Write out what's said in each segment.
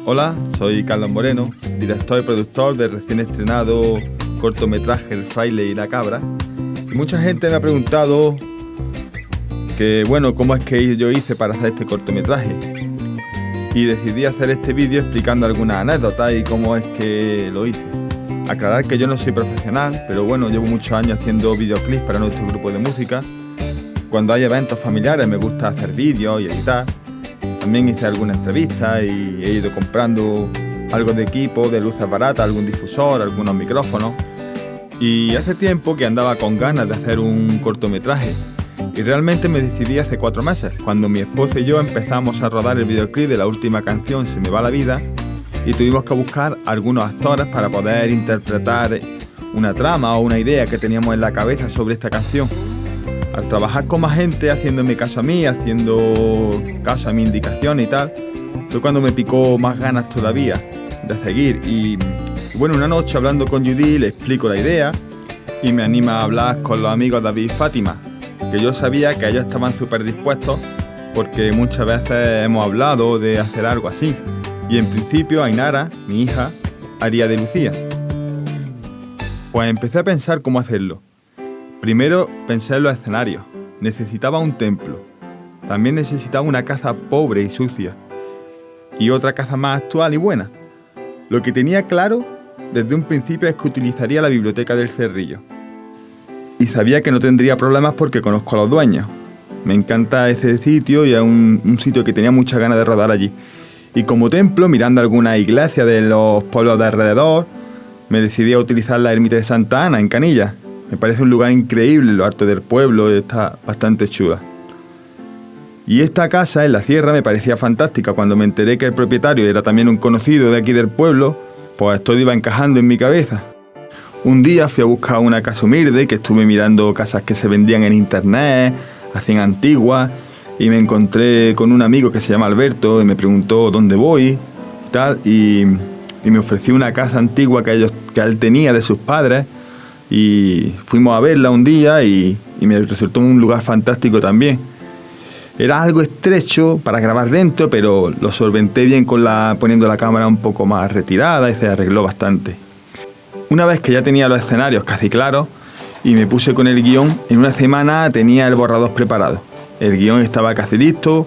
Hola, soy Carlos Moreno, director y productor del recién estrenado cortometraje El fraile y la cabra. Y mucha gente me ha preguntado cómo es que yo hice para hacer este cortometraje. Y decidí hacer este vídeo explicando algunas anécdotas y cómo es que lo hice. Aclarar que yo no soy profesional, pero llevo muchos años haciendo videoclips para nuestro grupo de música. Cuando hay eventos familiares me gusta hacer vídeos y editar. También hice alguna entrevista y he ido comprando algo de equipo, de luces baratas, algún difusor, algunos micrófonos. Y hace tiempo que andaba con ganas de hacer un cortometraje. Y realmente me decidí hace 4 meses, cuando mi esposa y yo empezamos a rodar el videoclip de la última canción Se me va la vida, y tuvimos que buscar algunos actores para poder interpretar una trama o una idea que teníamos en la cabeza sobre esta canción. Al trabajar con más gente, haciéndome caso a mí, haciendo caso a mis indicaciones y tal, fue cuando me picó más ganas todavía de seguir. Y una noche hablando con Judy le explico la idea y me anima a hablar con los amigos David y Fátima, que yo sabía que ellos estaban súper dispuestos porque muchas veces hemos hablado de hacer algo así. Y en principio Ainara, mi hija, haría de Lucía. Pues empecé a pensar cómo hacerlo. Primero pensé en los escenarios. Necesitaba un templo. También necesitaba una casa pobre y sucia. Y otra casa más actual y buena. Lo que tenía claro desde un principio es que utilizaría la biblioteca del Cerrillo. Y sabía que no tendría problemas porque conozco a los dueños. Me encanta ese sitio y es un sitio que tenía muchas ganas de rodar allí. Y como templo, mirando alguna iglesia de los pueblos de alrededor, me decidí a utilizar la ermita de Santa Ana en Canillas. Me parece un lugar increíble, lo alto del pueblo, está bastante chula. Y esta casa en la sierra me parecía fantástica. Cuando me enteré que el propietario era también un conocido de aquí del pueblo, pues todo iba encajando en mi cabeza. Un día fui a buscar una casa humilde, que estuve mirando casas que se vendían en internet, así en antiguas, y me encontré con un amigo que se llama Alberto y me preguntó dónde voy y tal, y me ofreció una casa antigua que él tenía de sus padres. Y fuimos a verla un día y me resultó un lugar fantástico también. Era algo estrecho para grabar dentro, pero lo solventé bien poniendo la cámara un poco más retirada y se arregló bastante. Una vez que ya tenía los escenarios casi claros y me puse con el guión, en una semana tenía el borrador preparado. El guión estaba casi listo,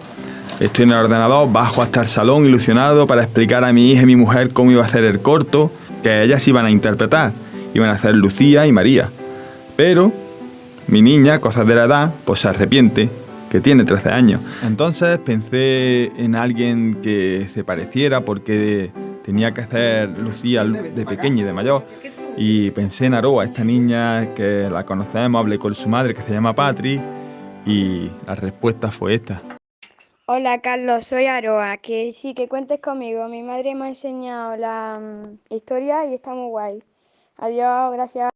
estoy en el ordenador, bajo hasta el salón ilusionado para explicar a mi hija y mi mujer cómo iba a ser el corto, que ellas iban a interpretar. Iban a ser Lucía y María. Pero mi niña, cosas de la edad, pues se arrepiente, que tiene 13 años. Entonces pensé en alguien que se pareciera porque tenía que hacer Lucía de pequeña y de mayor. Y pensé en Aroa, esta niña que la conocemos, hablé con su madre que se llama Patri y la respuesta fue esta. Hola Carlos, soy Aroa, que sí, que cuentes conmigo. Mi madre me ha enseñado la historia y está muy guay. Adiós, gracias.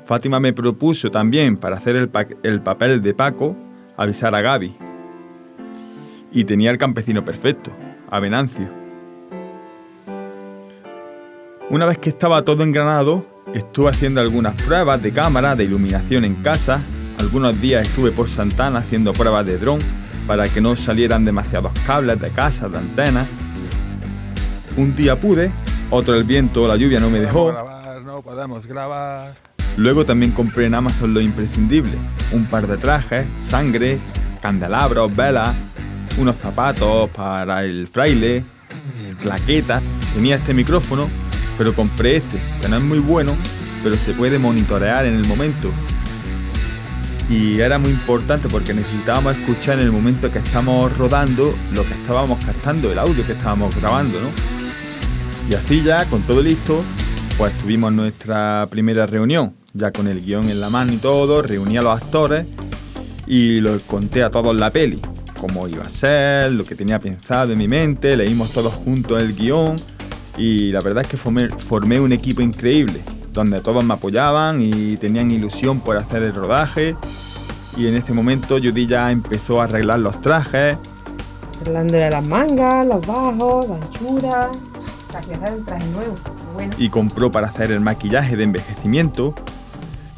Fátima me propuso también, para hacer el papel de Paco, avisar a Gaby. Y tenía el campesino perfecto, a Venancio. Una vez que estaba todo engranado, estuve haciendo algunas pruebas de cámara, de iluminación en casa. Algunos días estuve por Santana haciendo pruebas de dron para que no salieran demasiados cables de casa, de antenas. Un día pude, otro el viento o la lluvia no me dejó. No podemos grabar. Luego también compré en Amazon lo imprescindible: un par de trajes, sangre, candelabros, velas, unos zapatos para el fraile, claquetas. Tenía este micrófono, pero compré este, que no es muy bueno, pero se puede monitorear en el momento. Y era muy importante porque necesitábamos escuchar en el momento que estamos rodando lo que estábamos captando, el audio que estábamos grabando, ¿no? Y así ya, con todo listo, pues tuvimos nuestra primera reunión, ya con el guión en la mano y todo. Reuní a los actores y los conté a todos la peli, cómo iba a ser, lo que tenía pensado en mi mente. Leímos todos juntos el guión y la verdad es que formé un equipo increíble, donde todos me apoyaban y tenían ilusión por hacer el rodaje. Y en ese momento Judy ya empezó a arreglar los trajes, arreglándole las mangas, los bajos, la anchura, para que hacer el traje nuevo. Bueno. Y compró para hacer el maquillaje de envejecimiento.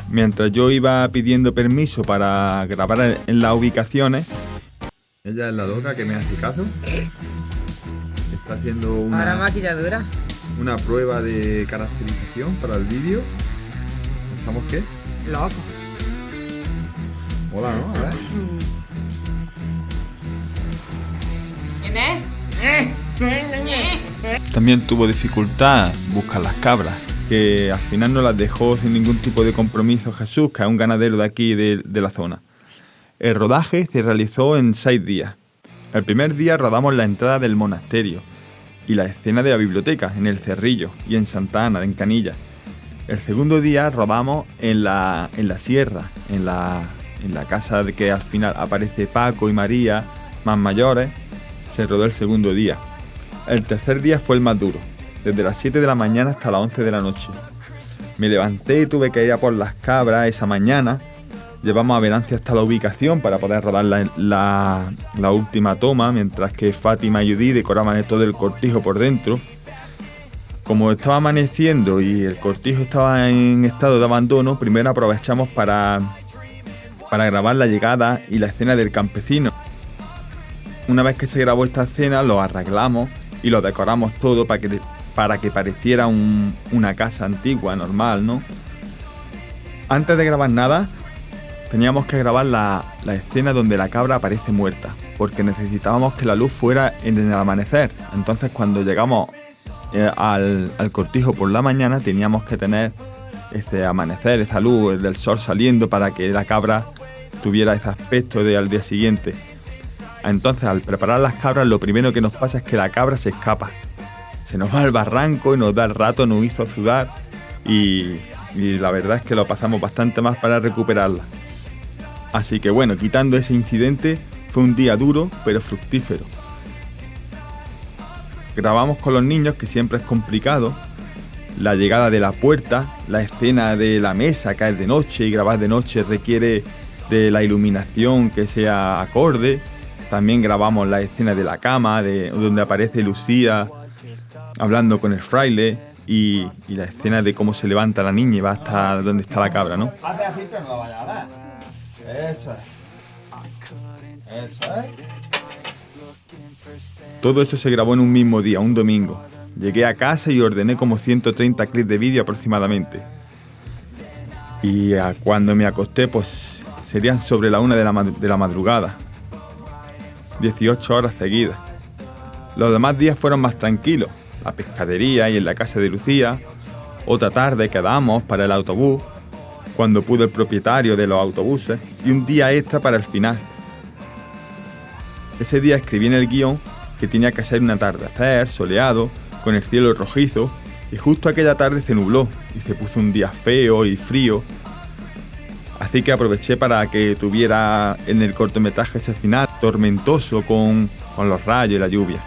Mientras yo iba pidiendo permiso para grabar en las ubicaciones. Ella es la loca que me hace caso. está haciendo Ahora maquilladora. una prueba de caracterización para el vídeo. ¿Estamos qué? Loco. Hola, ¿no? A ver. ¿Quién es? También tuvo dificultad buscar las cabras, que al final no las dejó sin ningún tipo de compromiso Jesús, que es un ganadero de aquí de la zona. El rodaje se realizó en 6 días. El primer día rodamos la entrada del monasterio y la escena de la biblioteca en el Cerrillo y en Santa Ana, en Canilla. El segundo día rodamos en la sierra, en la casa de que al final aparece Paco y María, más mayores. Se rodó el segundo día. El tercer día fue el más duro, desde las 7 de la mañana hasta las 11 de la noche. Me levanté y tuve que ir a por las cabras esa mañana. Llevamos a Venancio hasta la ubicación para poder rodar la última toma, mientras que Fátima y Judí decoraban todo el cortijo por dentro. Como estaba amaneciendo y el cortijo estaba en estado de abandono, primero aprovechamos para grabar la llegada y la escena del campesino. Una vez que se grabó esta escena, lo arreglamos y lo decoramos todo para que pareciera una casa antigua, normal, ¿no? Antes de grabar nada, teníamos que grabar la escena donde la cabra aparece muerta, porque necesitábamos que la luz fuera en el amanecer. Entonces, cuando llegamos al cortijo por la mañana, teníamos que tener ese amanecer, esa luz del sol saliendo para que la cabra tuviera ese aspecto de al día siguiente. Entonces, al preparar las cabras, lo primero que nos pasa es que la cabra se escapa. Se nos va al barranco y nos da el rato, nos hizo sudar y la verdad es que lo pasamos bastante más para recuperarla. Así que bueno, quitando ese incidente, fue un día duro pero fructífero. Grabamos con los niños, que siempre es complicado, la llegada de la puerta, la escena de la mesa, caer de noche, y grabar de noche requiere de la iluminación que sea acorde. También grabamos la escena de la cama, donde aparece Lucía hablando con el fraile, y la escena de cómo se levanta la niña y va hasta donde está la cabra, ¿no? Hace así, pero no lo vaya a dar. Eso es. Eso es. Todo eso se grabó en un mismo día, un domingo. Llegué a casa y ordené como 130 clips de vídeo aproximadamente. Y cuando me acosté, pues serían sobre la 1 de la madrugada. 18 horas seguidas. Los demás días fueron más tranquilos. La pescadería y en la casa de Lucía. Otra tarde quedamos para el autobús, cuando pudo el propietario de los autobuses, y un día extra para el final. Ese día escribí en el guión que tenía que ser un atardecer soleado, con el cielo rojizo, y justo aquella tarde se nubló y se puso un día feo y frío. Así que aproveché para que tuviera en el cortometraje ese final tormentoso con los rayos y la lluvia.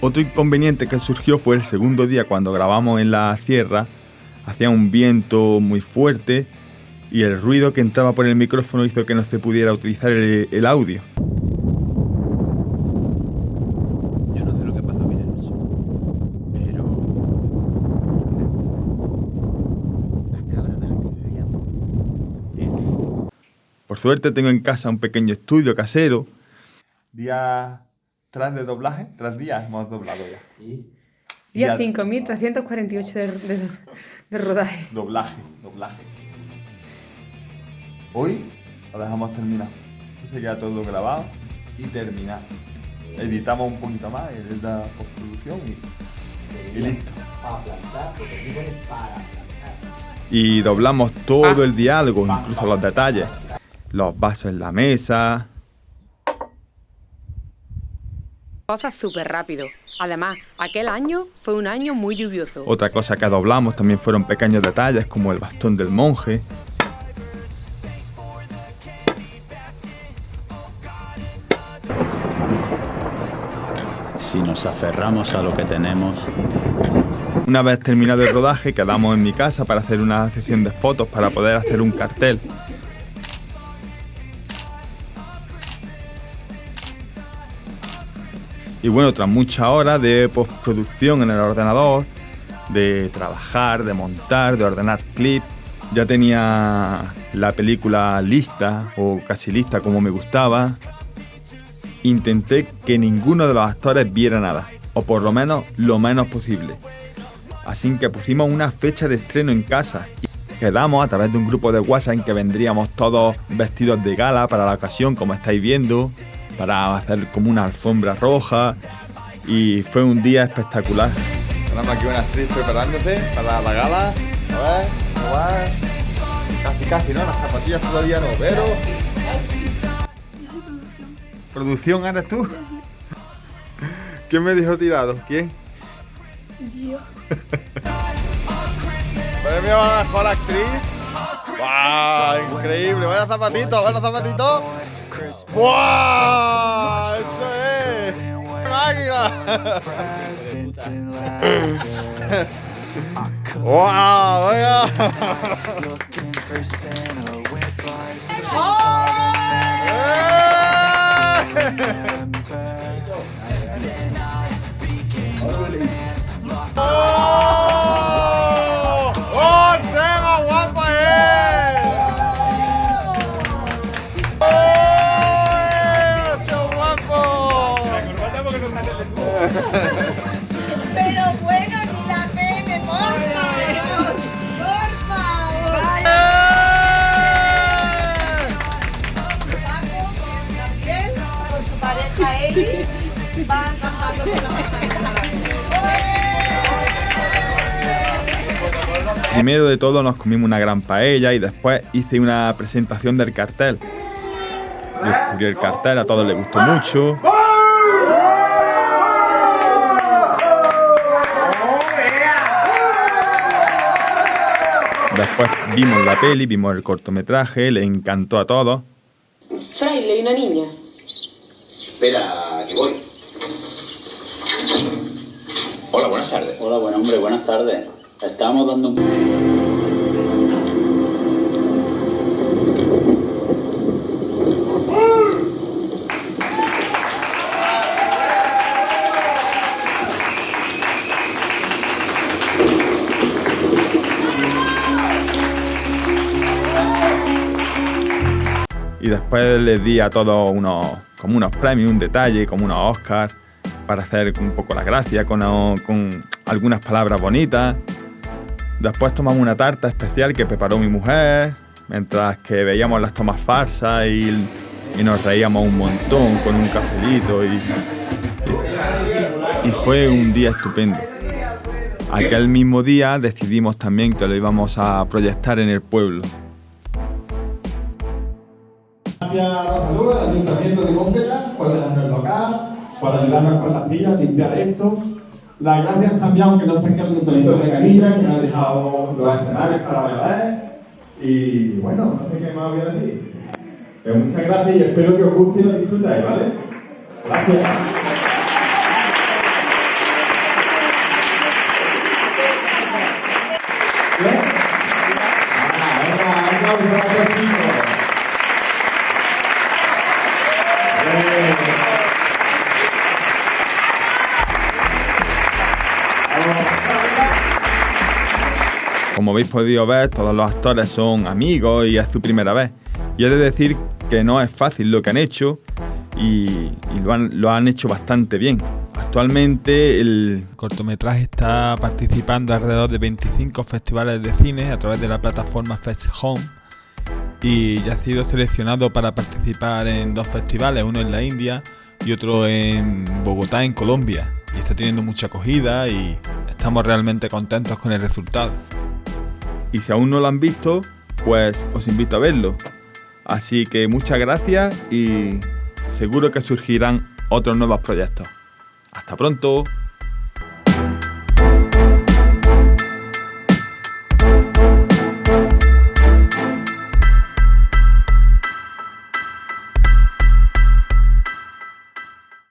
Otro inconveniente que surgió fue el segundo día, cuando grabamos en la sierra. Hacía un viento muy fuerte y el ruido que entraba por el micrófono hizo que no se pudiera utilizar el audio. Yo no sé lo que pasó aquella noche, pero... las cabras de las que vivíamos. Por suerte tengo en casa un pequeño estudio casero. Día tras de doblaje, tras días hemos doblado ya. Día 5.348 de rodaje. Doblaje. Hoy lo dejamos terminado. Se queda todo grabado y terminado. Editamos un poquito más, es la postproducción y listo. Y doblamos todo el diálogo, incluso los detalles. Los vasos en la mesa. Cosas súper rápido. Además, aquel año fue un año muy lluvioso. Otra cosa que doblamos también fueron pequeños detalles, como el bastón del monje. Si nos aferramos a lo que tenemos... Una vez terminado el rodaje, quedamos en mi casa para hacer una sesión de fotos para poder hacer un cartel. Y bueno, tras muchas horas de postproducción en el ordenador, de trabajar, de montar, de ordenar clips, ya tenía la película lista, o casi lista como me gustaba. intenté que ninguno de los actores viera nada, o por lo menos lo menos posible. Así que pusimos una fecha de estreno en casa y quedamos a través de un grupo de WhatsApp en que vendríamos todos vestidos de gala para la ocasión, como estáis viendo, para hacer como una alfombra roja, y fue un día espectacular. Tenemos aquí una actriz preparándose para la gala. A ver, ¿cómo va? Casi, ¿no? Las zapatillas todavía no, pero... ¿Producción eres tú? ¿Quién me dijo tirado? ¿Quién? Yo. Premio a la mejor actriz. ¡Wow! Increíble. Vaya zapatito, buenos zapatitos. ¡Wow! Eso es. ¡Máquina! ¡Wow! ¡Venga! ¡Oh, Seba, guapa es! ¡Oh, qué guapo! Pero bueno, ni la pene, por favor. Por favor. Paco también, con su pareja Eli, van pasando por la Primero de todo nos comimos una gran paella y después hice una presentación del cartel. Descubrí el cartel, a todos les gustó mucho. Después vimos la peli, vimos el cortometraje, le encantó a todos. Fraile y una niña. Espera, que voy. Hola, buenas tardes. Hola, buen hombre, buenas tardes. Estamos dando un... Y después les di a todos como unos premios, un detalle, como unos Oscars, para hacer un poco la gracia, con algunas palabras bonitas. Después tomamos una tarta especial que preparó mi mujer, mientras que veíamos las tomas falsas y nos reíamos un montón con un cafelito y fue un día estupendo. Aquel mismo día decidimos también que lo íbamos a proyectar en el pueblo. Gracias a Rosalú, al Ayuntamiento de Cómpeta, por dejarnos el local, por ayudarnos con las sillas, limpiar esto. Las gracias también, aunque no estén el Ayuntamiento de Canilla, que nos ha dejado los escenarios para bailar. Y bueno, no sé qué más voy a decir. Pero muchas gracias y espero que os guste y lo disfrutéis, ¿vale? Gracias. Como habéis podido ver, todos los actores son amigos y es su primera vez. Y he de decir que no es fácil lo que han hecho y lo han hecho bastante bien. Actualmente el cortometraje está participando alrededor de 25 festivales de cine a través de la plataforma Fest Home y ya ha sido seleccionado para participar en 2 festivales, uno en la India y otro en Bogotá, en Colombia. Y está teniendo mucha acogida y estamos realmente contentos con el resultado. Y si aún no lo han visto, pues os invito a verlo. Así que muchas gracias y seguro que surgirán otros nuevos proyectos. ¡Hasta pronto!